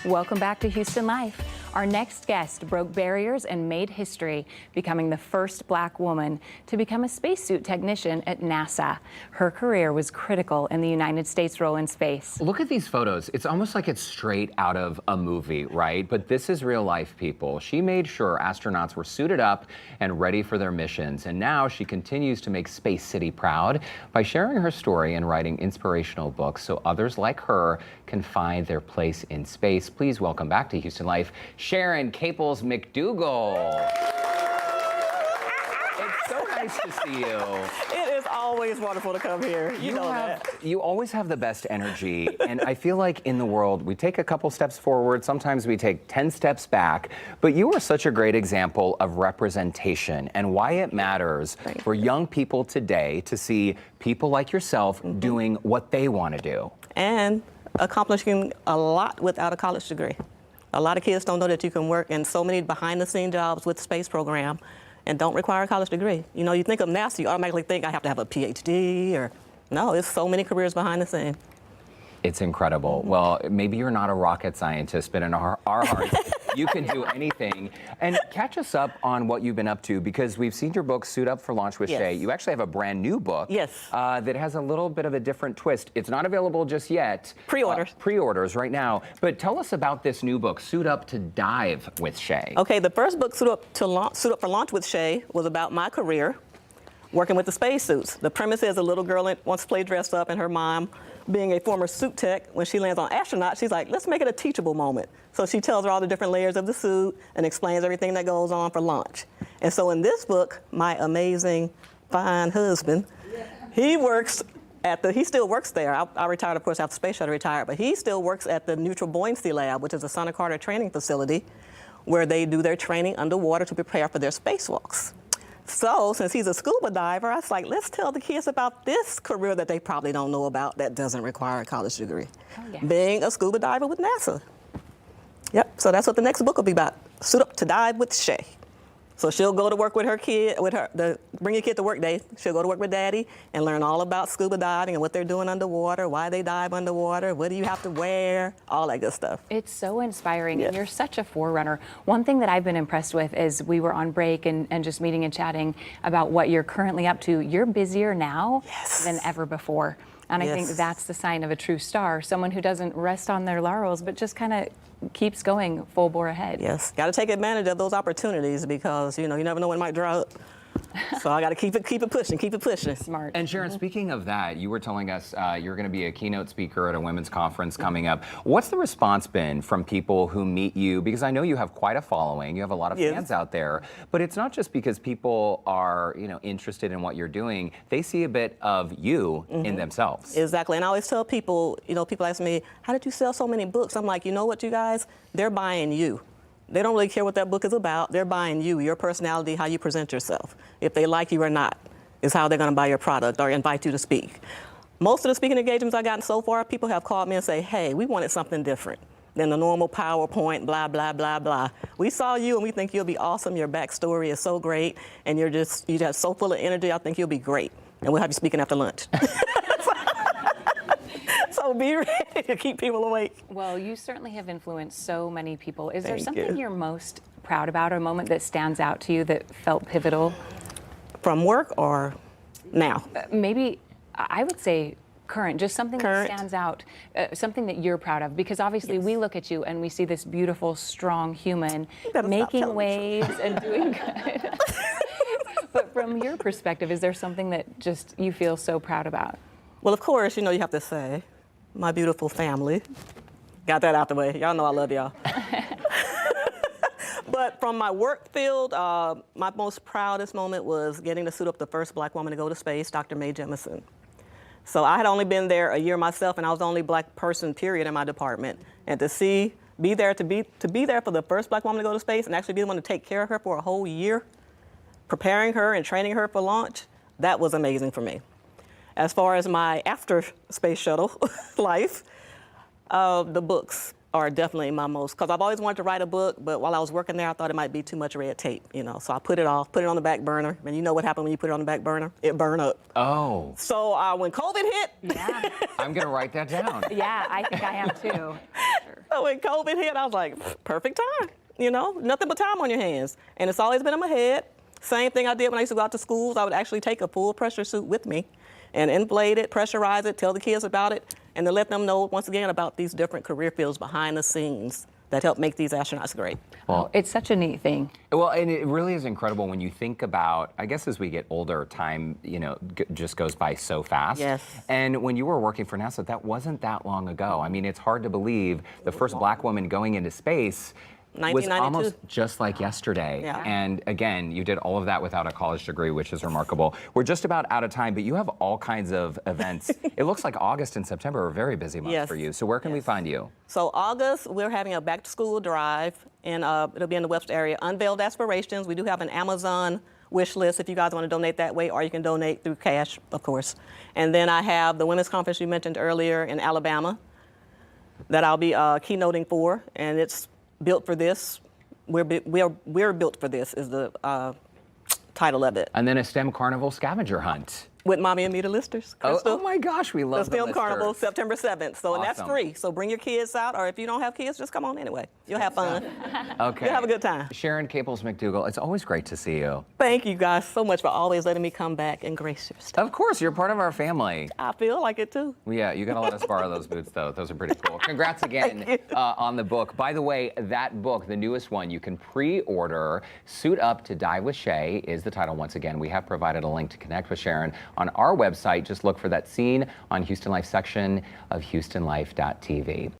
Welcome back to Houston Life. Our next guest broke barriers and made history, becoming the first Black woman to become a spacesuit technician at NASA. Her career was critical in the United States' role in space. Look at these photos. It's almost like it's straight out of a movie, right? But this is real life, people. She made sure astronauts were suited up and ready for their missions. And now she continues to make Space City proud by sharing her story and writing inspirational books so others like her can find their place in space. Please welcome back to Houston Life, Sharon Caples McDougle. It's so nice to see you. It is always wonderful to come here. You know that. You always have the best energy, and I feel like in the world, we take a couple steps forward, sometimes we take 10 steps back, but you are such a great example of representation and why it matters for young people today to see people like yourself doing what they want to do. And accomplishing a lot without a college degree. A lot of kids don't know that you can work in so many behind-the-scenes jobs with the space program and don't require a college degree. You know, you think of NASA, you automatically think I have to have a PhD or, no, there's so many careers behind the scenes. It's incredible. Well, maybe you're not a rocket scientist, but in our hearts, you can do anything. And catch us up on what you've been up to, because we've seen your book, Suit Up for Launch with Shay. You actually have a brand new book that has a little bit of a different twist. It's not available just yet. Pre-orders. Pre-orders right now. But tell us about this new book, Suit Up to Dive with Shay. Okay, the first book, Suit Up for Launch with Shay, was about my career working with the spacesuits. The premise is a little girl wants to play dress up, and her mom, being a former suit tech, when she lands on astronaut, she's like, let's make it a teachable moment. So she tells her all the different layers of the suit and explains everything that goes on for launch. And so in this book, my amazing, fine husband, he still works there. I retired, of course, after Space Shuttle retired, but he still works at the Neutral Buoyancy Lab, which is a Santa Carter training facility where they do their training underwater to prepare for their spacewalks. So, since he's a scuba diver, I was like, let's tell the kids about this career that they probably don't know about that doesn't require a college degree. Being a scuba diver with NASA. Yep, so that's what the next book will be about. Suit Up to Dive with Shay. So she'll go to work with her kid, bring your kid to work day. She'll go to work with daddy and learn all about scuba diving and what they're doing underwater, why they dive underwater, what do you have to wear, all that good stuff. It's so inspiring, and you're such a forerunner. One thing that I've been impressed with is we were on break and just meeting and chatting about what you're currently up to. You're busier now than ever before. And I think that's the sign of a true star, someone who doesn't rest on their laurels, but just kind of keeps going full bore ahead. Yes, got to take advantage of those opportunities because, you know, you never know when it might dry up. So I got to keep it pushing. Smart. And Sharon, speaking of that, you were telling us you're going to be a keynote speaker at a women's conference coming up. What's the response been from people who meet you? Because I know you have quite a following. You have a lot of fans out there. But it's not just because people are, you know, interested in what you're doing. They see a bit of you in themselves. Exactly. And I always tell people, you know, people ask me, how did you sell so many books? I'm like, you know what, you guys? They're buying you. They don't really care what that book is about. They're buying you, your personality, how you present yourself. If they like you or not is how they're going to buy your product or invite you to speak. Most of the speaking engagements I've gotten so far, people have called me and say, hey, we wanted something different than the normal PowerPoint, blah, blah, blah, blah. We saw you and we think you'll be awesome. Your backstory is so great and you're just so full of energy. I think you'll be great. And we'll have you speaking after lunch. So be ready to keep people awake. Well, you certainly have influenced so many people. Is there something you're most proud about, or a moment that stands out to you that felt pivotal? From work or now? Maybe, I would say current, just something that stands out, something that you're proud of, because obviously we look at you and we see this beautiful, strong human making waves and doing good. But from your perspective, is there something that just you feel so proud about? Well, of course, you know, you have to say, my beautiful family. Got that out the way. Y'all know I love y'all. But from my work field, my most proudest moment was getting to suit up the first Black woman to go to space, Dr. Mae Jemison. So I had only been there a year myself, and I was the only Black person, period, in my department. And to be there for the first Black woman to go to space and actually be the one to take care of her for a whole year, preparing her and training her for launch, that was amazing for me. As far as my after Space Shuttle life, the books are definitely my most, because I've always wanted to write a book, but while I was working there, I thought it might be too much red tape, so I put it off, put it on the back burner. And you know what happened when you put it on the back burner? It burned up. Oh. So when COVID hit, Yeah. I'm going to write that down. Yeah, I think I am too. so when COVID hit, I was like, perfect time, nothing but time on your hands. And it's always been in my head. Same thing I did when I used to go out to schools. I would actually take a full pressure suit with me and inflate it, pressurize it, tell the kids about it, and to let them know, once again, about these different career fields behind the scenes that help make these astronauts great. Well, It's such a neat thing. Well, and it really is incredible when you think about, I guess as we get older, time, just goes by so fast. Yes. And when you were working for NASA, that wasn't that long ago. I mean, it's hard to believe the first black woman going into space was 1992. almost just like yesterday. Yeah. And again, you did all of that without a college degree, which is remarkable. We're just about out of time, but you have all kinds of events. It looks like August and September are very busy months Yes. for you. So where can we find you? So August, we're having a back-to-school drive, and it'll be in the Webster area. Unveiled Aspirations. We do have an Amazon wish list if you guys want to donate that way, or you can donate through cash, of course. And then I have the Women's Conference you mentioned earlier in Alabama that I'll be keynoting for, and it's built for this. We're built for this is the title of it. And then a STEM Carnival scavenger hunt. With Mommy and Me the Listers, Crystal. Oh my gosh, we love The the STEM Carnival, listers. September 7th. So, and that's Awesome. free. So bring your kids out, or if you don't have kids, just come on anyway. You'll have fun. Okay. You'll have a good time. Sharon Caples McDougle, it's always great to see you. Thank you guys so much for always letting me come back and grace your stuff. Of course, you're part of our family. I feel like it too. Yeah, you gotta let us borrow those boots though. Those are pretty cool. Congrats again Thank you. on the book. By the way, that book, the newest one, you can pre-order. Suit Up to Die with Shay is the title once again. We have provided a link to connect with Sharon on our website. Just look for that scene on Houston Life section of HoustonLife.tv.